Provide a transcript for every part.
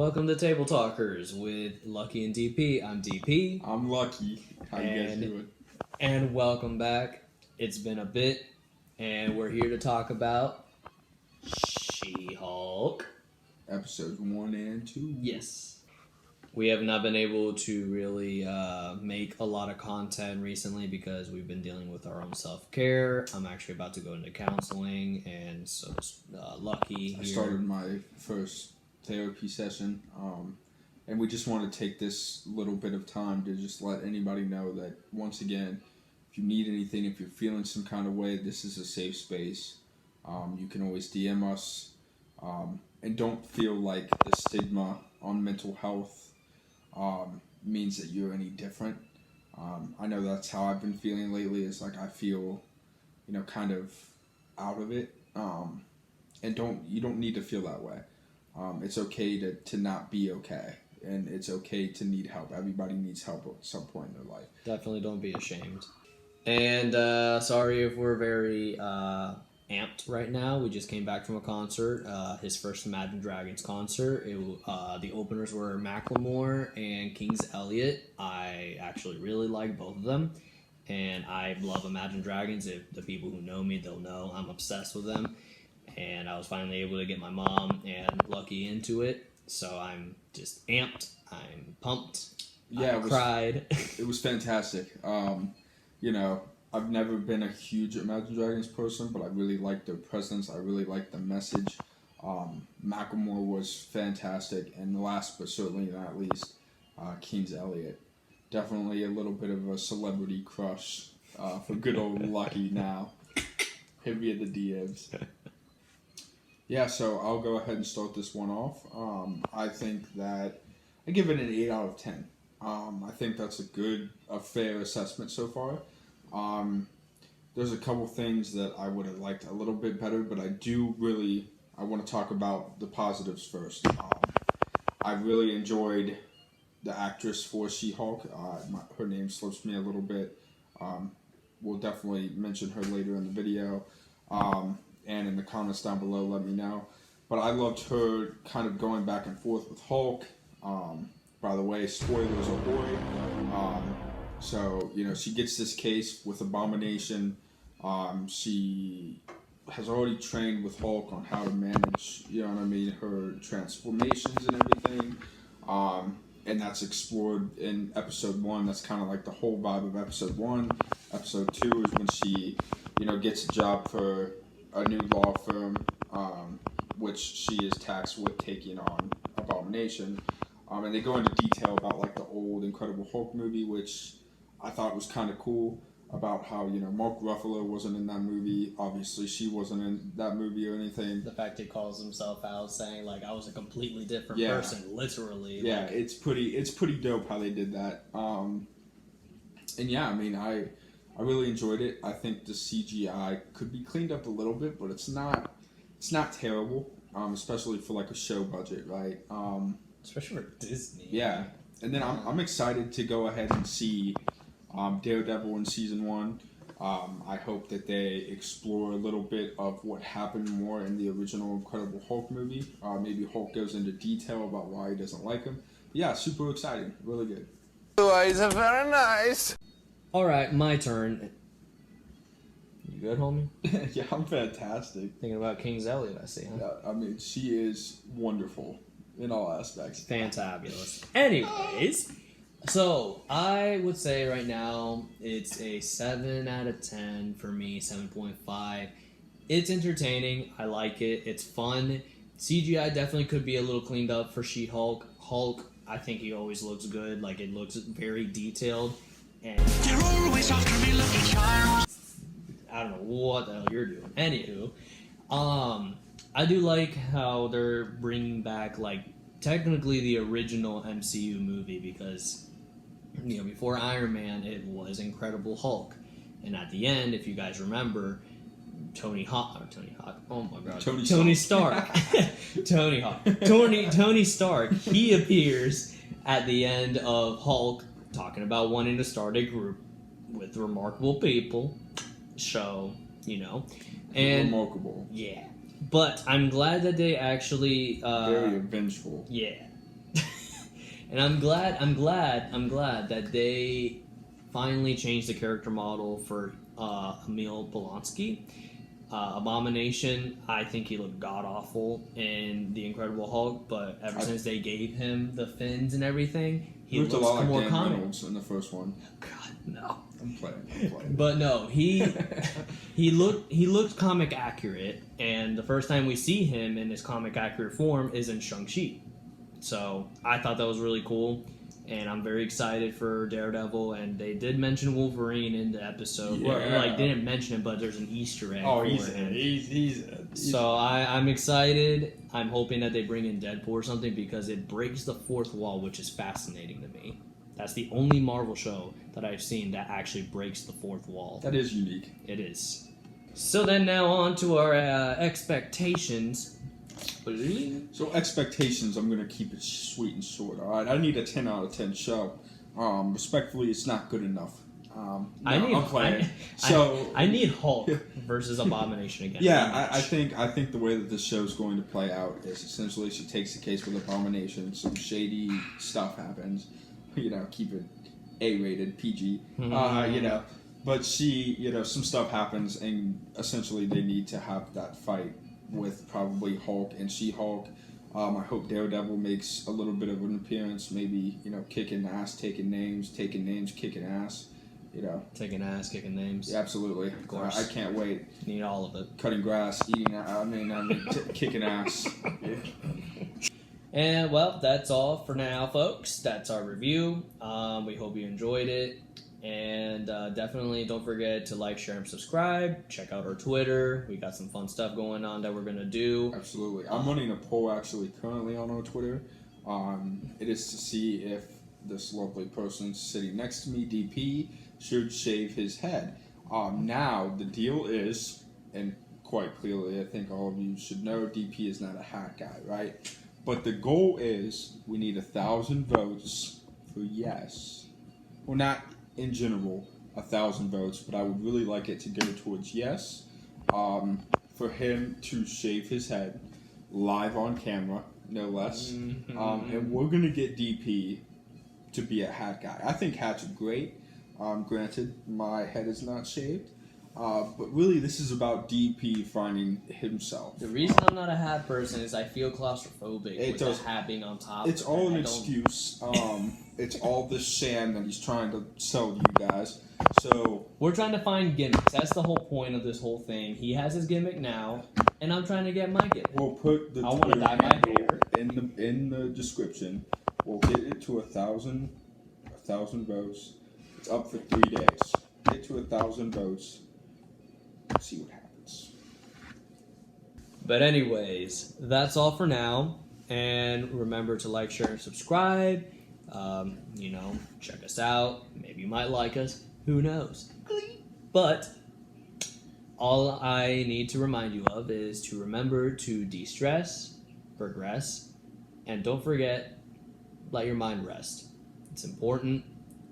Welcome to Table Talkers with Lucky and DP. I'm DP. I'm Lucky. How you guys doing? And welcome back. It's been a bit, and we're here to talk about She-Hulk. Episodes 1 and 2. Yes. We have not been able to really make a lot of content recently because we've been dealing with our own self-care. I'm actually about to go into counseling, and so Lucky here. I started my first therapy session, and we just want to take this little bit of time to just let anybody know that, once again, if you need anything, if you're feeling some kind of way, this is a safe space. You can always DM us, and don't feel like the stigma on mental health means that you're any different. I know that's how I've been feeling lately, is like I feel, kind of out of it, and you don't need to feel that way. It's okay to not be okay, and it's okay to need help. Everybody needs help at some point in their life. Definitely don't be ashamed. And sorry if we're very amped right now. We just came back from a concert, his first Imagine Dragons concert. The openers were Macklemore and King's Elliott. I actually really like both of them, and I love Imagine Dragons. If the people who know me, they'll know I'm obsessed with them. And I was finally able to get my mom and Lucky into it, so I'm just amped. I'm pumped. Yeah, I cried. It was fantastic. I've never been a huge Imagine Dragons person, but I really liked their presence. I really liked the message. Macklemore was fantastic, and last but certainly not least, King's Elliott. Definitely a little bit of a celebrity crush for good old Lucky now. Hit me in the DMs. Yeah, so I'll go ahead and start this one off. I think that I give it an 8 out of 10. I think that's a fair assessment so far. There's a couple things that I would have liked a little bit better, but I want to talk about the positives first. I really enjoyed the actress for She-Hulk. Her name slips me a little bit. We'll definitely mention her later in the video. And in the comments down below, let me know. But I loved her kind of going back and forth with Hulk. By the way, spoilers ahoy. So, she gets this case with Abomination. She has already trained with Hulk on how to manage, her transformations and everything. And that's explored in episode 1. That's kind of like the whole vibe of episode 1. Episode 2 is when she, gets a job for a new law firm, which she is tasked with taking on Abomination. And they go into detail about like the old Incredible Hulk movie, which I thought was kind of cool, about how, Mark Ruffalo wasn't in that movie. Obviously, she wasn't in that movie or anything. The fact he calls himself out saying, like, I was a completely different person, literally. Yeah, it's pretty dope how they did that. And yeah, I really enjoyed it. I think the CGI could be cleaned up a little bit, but it's not terrible, especially for like a show budget, right? Especially for Disney. Yeah, and then I'm excited to go ahead and see Daredevil in season 1. I hope that they explore a little bit of what happened more in the original Incredible Hulk movie. Maybe Hulk goes into detail about why he doesn't like him. But yeah, super exciting, really good. Boys are very nice. Alright, my turn. You good, homie? Yeah, I'm fantastic. Thinking about King's Elliott, I see, huh? Yeah, she is wonderful in all aspects. Fantabulous. Anyways, so I would say right now it's a 7 out of 10 for me, 7.5. It's entertaining. I like it. It's fun. CGI definitely could be a little cleaned up for She-Hulk. Hulk, I think he always looks good. Like, it looks very detailed. And you're always after me looking sharp. I don't know what the hell you're doing. Anywho, I do like how they're bringing back, like, technically the original MCU movie, because, before Iron Man, it was Incredible Hulk. And at the end, if you guys remember, Tony Stark. Tony Stark, he appears at the end of Hulk, talking about wanting to start a group with remarkable people. So, and remarkable. Yeah. But I'm glad that they actually very vengeful. Yeah. And I'm glad that they finally changed the character model for Emil Blonsky. Abomination, I think he looked god awful in The Incredible Hulk, but ever since they gave him the fins and everything, he looks a lot more like Dan comic. Reynolds in the first one. God, no. I'm playing. But no, he looked comic accurate, and the first time we see him in his comic accurate form is in Shang-Chi. So I thought that was really cool. And I'm very excited for Daredevil, and they did mention Wolverine in the episode. Yeah. Well, like, didn't mention it, but there's an Easter egg Oh, for he's him. So I'm excited. I'm hoping that they bring in Deadpool or something because it breaks the fourth wall, which is fascinating to me. That's the only Marvel show that I've seen that actually breaks the fourth wall. That is unique. It is. So then now on to our expectations. So expectations, I'm going to keep it sweet and short, alright? I need a 10 out of 10 show. Respectfully, it's not good enough. I need Hulk versus Abomination again. Yeah, I think the way that this show is going to play out is essentially she takes the case with Abomination, some shady stuff happens, keep it A-rated, PG, but some stuff happens and essentially they need to have that fight with probably Hulk and She-Hulk. I hope Daredevil makes a little bit of an appearance, maybe, kicking ass, taking names, kicking ass, Taking ass, kicking names. Yeah, absolutely. Of course. I can't wait. Need all of it. Cutting grass, eating, kicking ass. Yeah. And, well, that's all for now, folks. That's our review. We hope you enjoyed it. And definitely don't forget to like, share, and subscribe. Check out our Twitter. We got some fun stuff going on that we're going to do. Absolutely. I'm running a poll actually currently on our Twitter. It is to see if this lovely person sitting next to me, DP, should shave his head. Now, the deal is, and quite clearly I think all of you should know, DP is not a hat guy, right? But the goal is we need 1,000 votes for yes. Well, not in general 1,000 votes, but I would really like it to go towards yes, for him to shave his head live on camera, no less. And we're gonna get DP to be a hat guy. I think hats are great. Granted, my head is not shaved, but really this is about DP finding himself. The reason I'm not a hat person is I feel claustrophobic with the hat being on top. It's all an excuse. It's all this sham that he's trying to sell to you guys. So we're trying to find gimmicks. That's the whole point of this whole thing. He has his gimmick now, and I'm trying to get my gimmick. We'll put the Twitter handle in the description. We'll get it to 1,000 votes. It's up for 3 days. Get to 1,000 votes. See what happens. But anyways, that's all for now. And remember to like, share, and subscribe. Check us out. Maybe you might like us. Who knows? But all I need to remind you of is to remember to de-stress, progress, and don't forget, let your mind rest. It's important.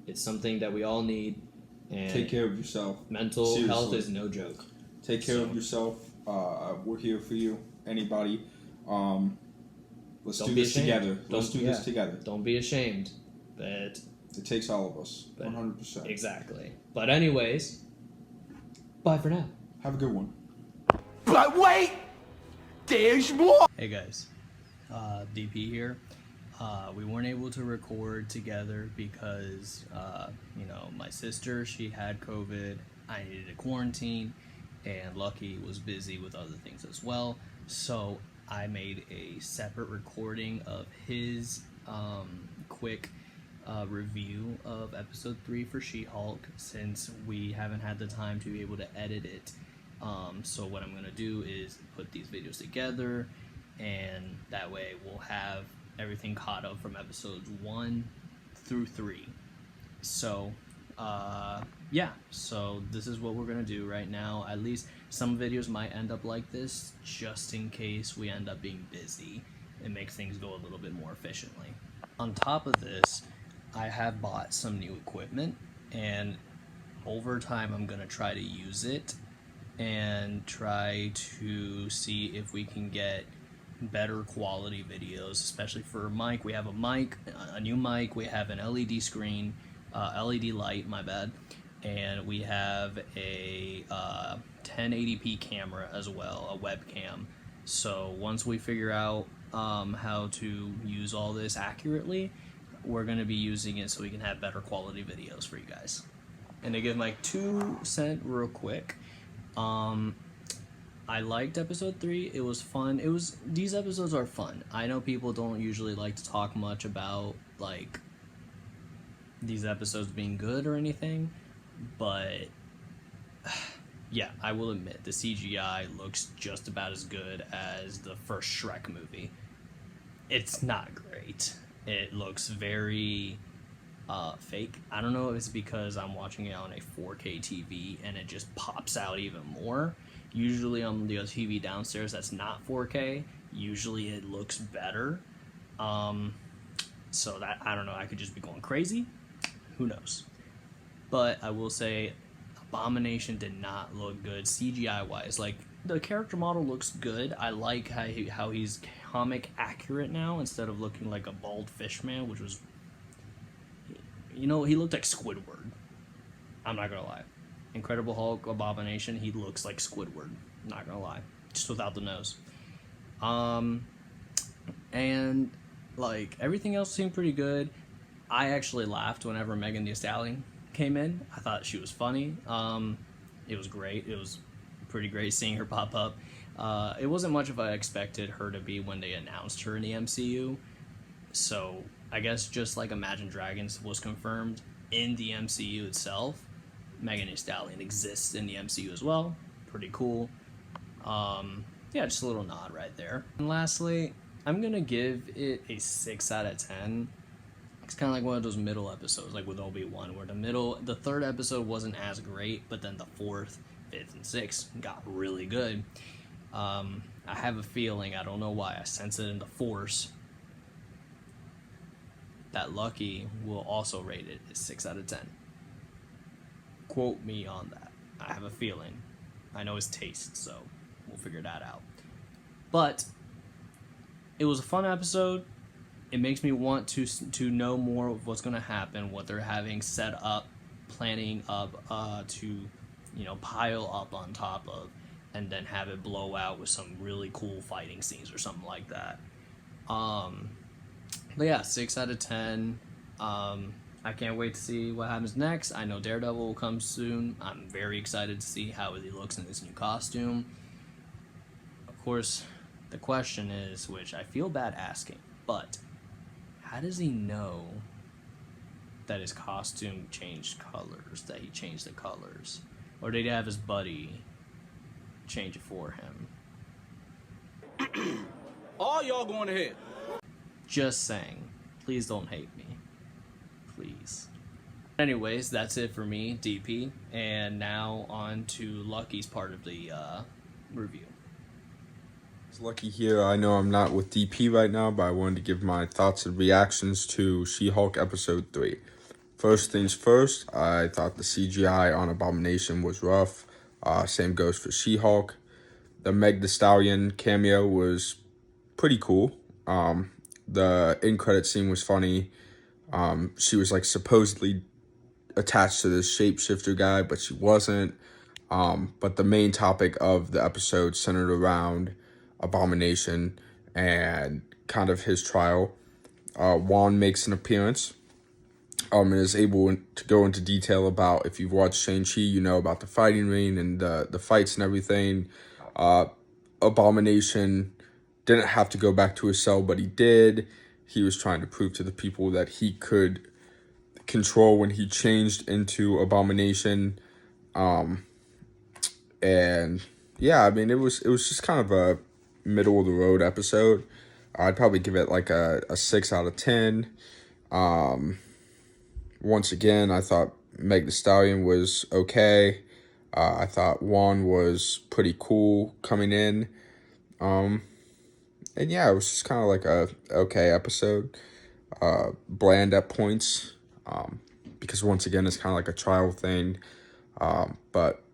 It's something that we all need. And take care of yourself. Mental health is no joke. Take care of yourself. We're here for you. Anybody. Let's do this together. Let's do this together. Don't be ashamed. But it takes all of us. 100%. Exactly. But anyways, bye for now. Have a good one. But wait! There's more! Hey guys. DP here. We weren't able to record together because, my sister, she had COVID. I needed a quarantine. And Lucky was busy with other things as well. So I made a separate recording of his quick review of episode 3 for She-Hulk, since we haven't had the time to be able to edit it. So what I'm going to do is put these videos together, and that way we'll have everything caught up from episodes 1 through 3. So so this is what we're gonna do right now. At least some videos might end up like this, just in case we end up being busy. It makes things go a little bit more efficiently. On top of this, I have bought some new equipment, and over time I'm gonna try to use it and try to see if we can get better quality videos, especially for mic. We have a new mic. We have an LED screen, LED light, my bad. And we have a 1080p camera as well, a webcam. So once we figure out how to use all this accurately, we're going to be using it so we can have better quality videos for you guys. And to give my 2 cents real quick, I liked episode 3. It was fun. These episodes are fun. I know people don't usually like to talk much about like these episodes being good or anything, but yeah, I will admit the CGI looks just about as good as the first Shrek movie. It's not great. It looks very fake. I don't know if it's because I'm watching it on a 4K TV and it just pops out even more. Usually on the TV downstairs that's not 4K, usually it looks better. So that, I don't know, I could just be going crazy. Who knows? But I will say Abomination did not look good CGI wise. Like, the character model looks good. I like how he's comic accurate now instead of looking like a bald fish man, which was, you know, he looked like Squidward. I'm not gonna lie. Incredible Hulk, Abomination, he looks like Squidward. Not gonna lie. Just without the nose. And like everything else seemed pretty good. I actually laughed whenever Megan Thee Stallion came in. I thought she was funny. It was great. It was pretty great seeing her pop up. It wasn't much of I expected her to be when they announced her in the MCU. So I guess just like Imagine Dragons was confirmed in the MCU itself, Megan Thee Stallion exists in the MCU as well. Pretty cool. Yeah, just a little nod right there. And lastly, I'm gonna give it a 6 out of 10. It's kind of like one of those middle episodes, like with Obi-Wan, where the third episode wasn't as great, but then the fourth, fifth, and sixth got really good. I have a feeling, I don't know why, I sense it in the Force, that Lucky will also rate it a 6 out of 10. Quote me on that. I have a feeling. I know his taste, so we'll figure that out. But it was a fun episode. It makes me want to know more of what's going to happen, what they're having set up, planning up to, you know, pile up on top of, and then have it blow out with some really cool fighting scenes or something like that. But yeah, 6 out of 10. I can't wait to see what happens next. I know Daredevil will come soon. I'm very excited to see how he looks in this new costume. Of course, the question is, which I feel bad asking, but how does he know that his costume changed colors, that he changed the colors? Or did he have his buddy change it for him? All y'all going ahead. Just saying. Please don't hate me. Please. Anyways, that's it for me, DP. And now on to Lucky's part of the review. It's Lucky here. I know I'm not with DP right now, but I wanted to give my thoughts and reactions to She-Hulk Episode 3. First things first, I thought the CGI on Abomination was rough. Same goes for She-Hulk. The Meg Thee Stallion cameo was pretty cool. The in-credit scene was funny. She was like supposedly attached to this shapeshifter guy, but she wasn't. But the main topic of the episode centered around Abomination and kind of his trial. Juan makes an appearance and is able to go into detail about, if you've watched Shang-Chi, you know about the fighting ring and the fights and everything. Abomination didn't have to go back to his cell, but he did. He was trying to prove to the people that he could control when he changed into Abomination. And yeah, I mean, it was just kind of a middle of the road episode. I'd probably give it like a 6 out of 10. Once again, I thought Meg Thee Stallion was okay. I thought Juan was pretty cool coming in. And yeah, it was just kind of like a okay episode. Bland at points. Because once again, it's kind of like a trial thing. But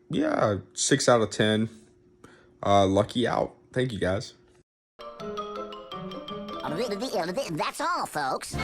yeah, 6 out of 10. Lucky out. Thank you, guys. That's all, folks.